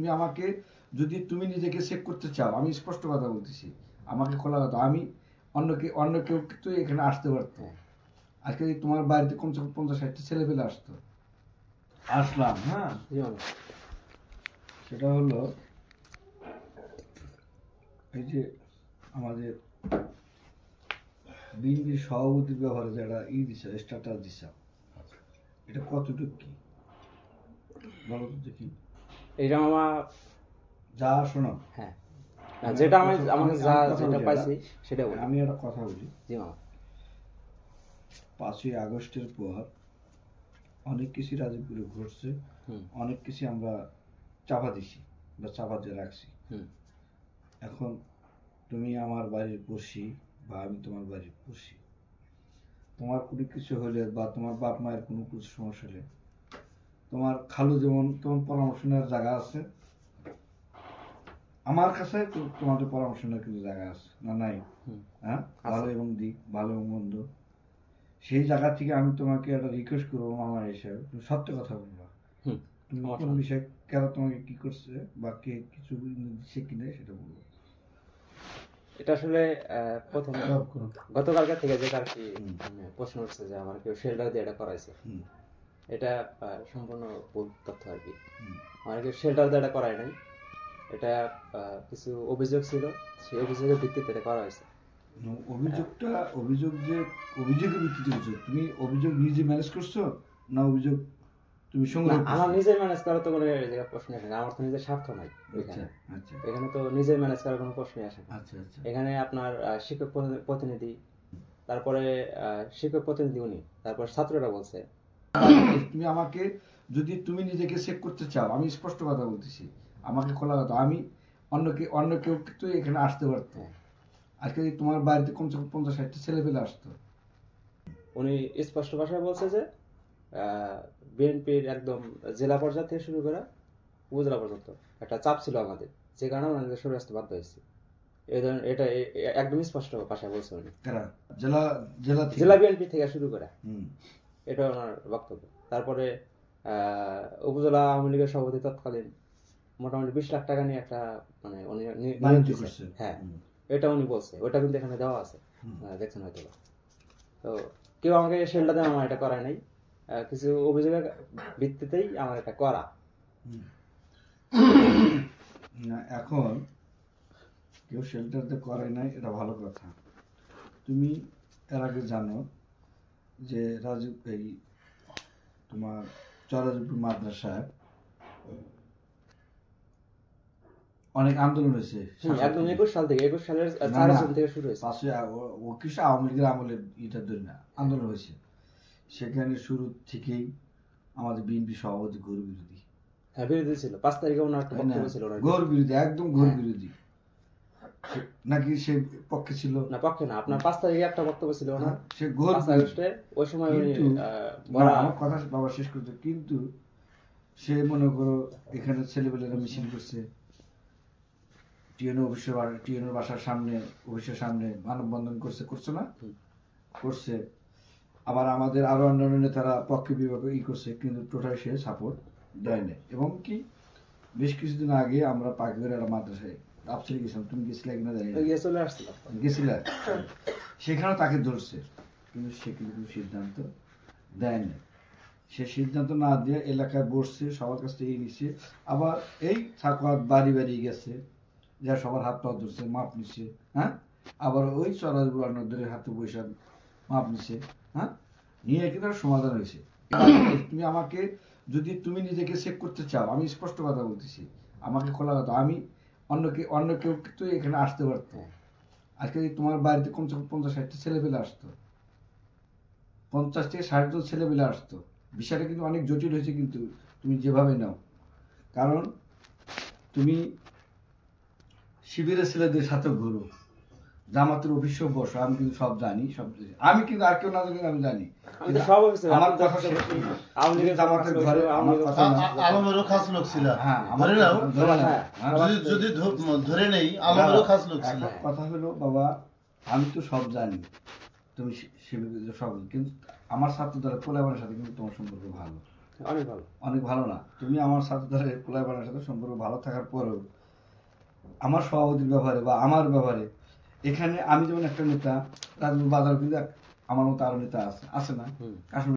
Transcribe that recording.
তুমি আমাকে যদি তুমি নিজেকে চেক করতে চাও, আমি স্পষ্ট কথা বলতেছি, আমাকে খোলা কথা, আমি অন্য কেউ কিন্তু এখানে আসতে পারতো। আজকে তোমার বাড়িতে কমসে কম 50-60টা ছেলে পেলে আসতো, আসলাম। হ্যাঁ, সেটা হলো এই যে আমাদের বিএনপির সভাপতির ব্যাপারে যারা দিছে, স্ট্যাটাস দিছে, এটা কতটুকু কি বলো তো দেখি। এটা মামা যা শোনো, হ্যাঁ, যেটা আমাকে যেটা পাইছি সেটা বলি। আমি একটা কথা বলি। জি মামা, 5ই আগস্টের পর অনেক কিছু রাজনীতিতে ঘটছে, অনেক কিছু আমরা চাপা দিছি বা চাপা দিয়ে রাখছি। এখন তুমি আমার বাড়ির পড়শি বা আমি তোমার বাড়ির পড়শি, তোমার কোনো কিছু হলে বা তোমার বাপ মায়ের কোনো কিছু সমস্যা হলে তোমার খালু যেমন তোমার পরামর্শ নেওয়ার জায়গা আছে, আমার কাছে তোমাদের পরামর্শ নেওয়ার কিন্তু জায়গা আছে না নাই? হ্যাঁ, ভালো এবং দিক, ভালো এবং মন্দ, সেই জায়গা থেকে আমি তোমাকে একটা রিকোয়েস্ট করবো আমার হিসাবে, তুমি সত্য কথা বলবা। তুমি কোন বিষয় কেন তোমাকে কি করছে বা কে কিছু দিচ্ছে কিনা সেটা বলবো। এটা আসলে প্রথম গতকালকে থেকে যেটা আর কি প্রশ্ন উঠছে যে আমার কেউ শেল্টার দিয়ে এটা করাইছে, এটা সম্পূর্ণ ভুল তথ্য আর কি। আমার কেউ শেল্টার দিয়ে এটা করায় নাই, এটা কিছু অভিযোগ ছিল, সেই অভিযোগের ভিত্তিতে এটা করা হয়েছে। অভিযোগের ভিত্তিতে তুমি অভিযোগ নিজে ম্যানেজ করছো না অভিযোগ তুমি সংগ্রহ করছো? আমার নিজে ম্যানেজ করার তো কোনো জায়গা প্রশ্ন আসে না, আমার তো নিজের স্বার্থ নাই এখানে, তো নিজে ম্যানেজ করার কোনো প্রশ্নই আসে না। এখানে আপনার শিক্ষক প্রতিনিধি, তারপরে শিক্ষক প্রতিনিধি উনি, তারপর ছাত্ররা বলছে। তুমি আমাকে যদি তুমি নিজেকে চেক করতে চাও, আমি স্পষ্ট কথা বলতেছি, আমাকে খোলা কথা, আমি অন্য কেউ কিন্তু এখানে আসতে পারতো। আজকে তোমার বাড়িতে কমসে কম 50-60টা ছেলে পেলে আসতো। উনি স্পষ্ট ভাষায় বলছে যে বিএনপির একদম জেলা পর্যায় থেকে শুরু করে উপজেলা পর্যন্ত একটা চাপ ছিল আমাদের, যে কারণে আমাদের সরে আসতে বাধ্য হয়েছে। এটা একদম স্পষ্ট ভাষায় বলছে উনি, জেলা বিএনপি থেকে শুরু করে, এটা ওনার বক্তব্য। তারপরে উপজেলা আওয়ামী লীগের সভাপতি তৎকালীন মোটামুটি 20 লাখ টাকা নিয়ে একটা মানে উনি, হ্যাঁ এটা উনি বলছে, ওটা কিন্তু এখানে দেওয়া আছে, দেখছেন হয়তো। তো কেউ আমাকে শেল্টার দেন, আমার এটা করায় নাই, কিছু অভিযোগের ভিত্তিতেই আমার এটা করা। এখন কেউ শেল্টার দিয়ে করে নাই, এটা ভালো কথা। তুমি এর আগে জানো যে এই তোমার চরাজুপুর মাদ্রাসায় অনেক আন্দোলন হয়েছে, একদম 21 সাল থেকে, 21 সালের 4 জুন থেকে শুরু হয়েছে। ও কিছু আওয়ামী লীগের আমলে এটা ধরে না আন্দোলন হয়েছে, সেখানে শুরু থেকেই আমাদের বিএনপি সভাপতি ঘোর বিরোধী। হ্যাঁ, বিরোধী ছিল। 5 তারিখে ওনার একটা বক্তব্য ছিল, ঘোর বিরোধী, একদম ঘোর বিরোধী। নাকি সে পক্ষে ছিল? না, পক্ষে না, আপনার 5 তারিখে একটা বক্তব্য ছিল ওনার, সে ঘোর আগস্টে, ওই সময় আমার কথা বাবা শেষ করতে, কিন্তু সে মনে করো এখানে ছেলেপেলেরা মিছিল করছে, টিএনও বাসার সামনে, অফিসের সামনে মানববন্ধন করছে না, করছে। আবার আমাদের আরো অন্যান্য নেতারা পক্ষে বিভাগে করছে, কিন্তু টোটাল সে সাপোর্ট দেয় না। এবং কি বেশ কিছুদিন আগে আমরা পাখিদের একটা মাদ্রাসায় আপসরে গেছিলাম, তুমি গেছিলে কিনা জানি না, গেছিলা, সেখানে তাকে ধরছে, কিন্তু সে কিন্তু সিদ্ধান্ত দেয় না। সে সিদ্ধান্ত না দিয়ে এলাকায় বসছে, সবার কাছ থেকে নিচ্ছে, আবার এই থাকার বাড়ি বাড়ি গেছে, যা সবার হাত পা ধরছে, মাপ নিচ্ছে। হ্যাঁ, আবার ওই চরাজুপুর হাতে বসে মাপ নিচ্ছে। হ্যাঁ, নিয়ে কিন্তু সমাধান হয়েছে। তুমি আমাকে যদি তুমি নিজেকে চেক করতে চাও, আমি স্পষ্ট কথা বলতেছি, আমাকে খোলা কথা, আমি অন্য কেউ কিন্তু এখানে আসতে পারতো। আজকে তোমার বাড়িতে কমসে কম 50-60টা ছেলে পেলে আসতো, 50 থেকে 60 জন ছেলে পেলে আসতো। বিষয়টা কিন্তু অনেক জটিল হয়েছে, কিন্তু তুমি যেভাবে নাও, কারণ তুমি শিবিরের ছেলেদের সাথে ঘুরো, জামাতের অফিসেও বসো, আমি কিন্তু সব জানি, আমি কিন্তু আর কেউ না জানি, আমি জানি। আমার কথা জামাতের ঘরে আমার কথা আলমেরও খাস লোক ছিল, যদি ধরে নেই আলমেরও খাস লোক ছিল। কথা হলো বাবা, আমি তো সব জানি, তুমি শিবিরের সব, কিন্তু আমার ছাত্র দ্বারা কোলাবানের সাথে কিন্তু তোমার সম্পর্ক ভালো, অনেক ভালো। অনেক ভালো না। তুমি আমার সাথে ধরে পোলাপানের সাথে সম্পর্ক ভালো থাকার পরেও আমার সভাপতির ব্যাপারে বা আমার ব্যাপারে এখানে আমি যেমন একটা নেতা, রাজনীতি বাজার কিন্তু আমার মতো আরো নেতা আছে না? হুম। কাশ্মীর